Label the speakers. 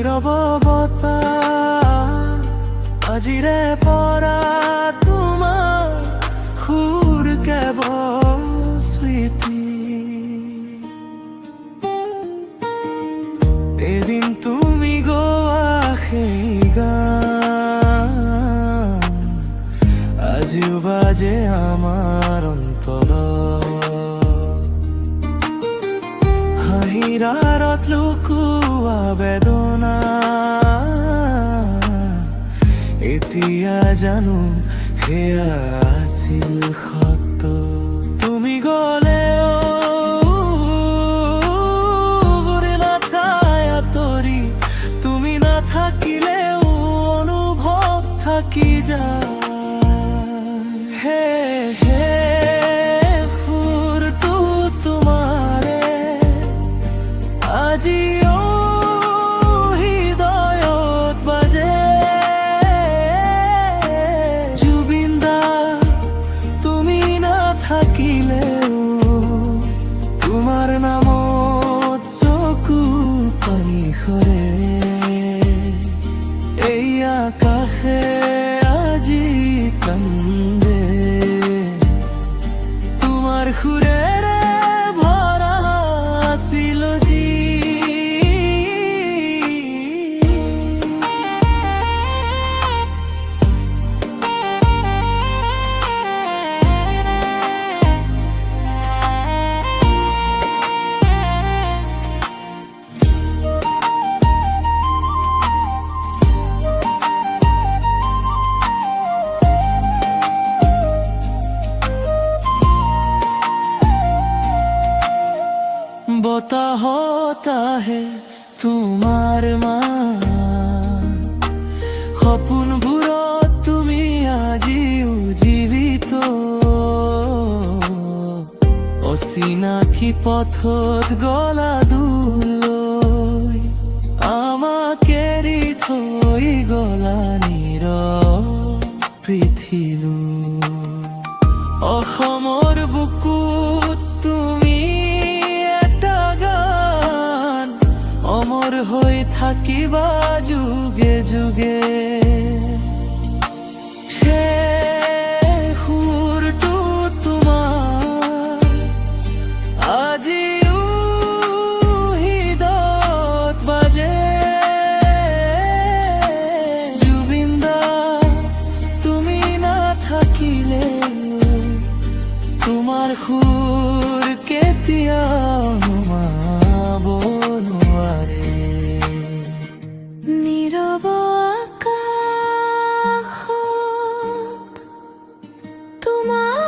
Speaker 1: নীরবতা আজিরে পরা তোমার খুর কেবল স্মৃতি। এদিন তুমি গোয়া সেই গান আজিও বাজে আমার অন্তর। হাঁহিৰাৰত লুকুৱা বেদনা এতিয়া জানো সেয়া আছিল সত্য। তুমি গলেও উৰিলা ছায়া তৰি, তুমি নাথাকিলেও অনুভৱ থাকি যায়। হে হে সুৰটো তোমাৰে আজিও হৃদয়ত বাজে। জুবিন দা তুমি নাথাকিলেও তোমাৰ নামত চকু পানী সৰে। এই আকাশে আজি কান্দে তোমাৰ সুৰেৰে ভৰা আছিল যি। বতাহত আহে তোমাৰ মাত, সপোনবোৰত তুমি আজিও জীৱিত। অচিনাকি পথত গলা দূৰলৈ, আমাক এৰি থৈ গলা নীৰৱ পৃথিৱীলৈ। অসমৰ বুকুত তুমি এটা গান, অমৰ হৈ থাকিবা যুগে যুগে। সেই সুৰটো তোমাৰ আজিও হৃদয়ত বাজে। জুবিন দা তুমি নাথাকিলেও তোমাৰ সুৰ কেতিয়াও নুমাব নোৱাৰে। নীৰৱ আকাশত তোমাৰ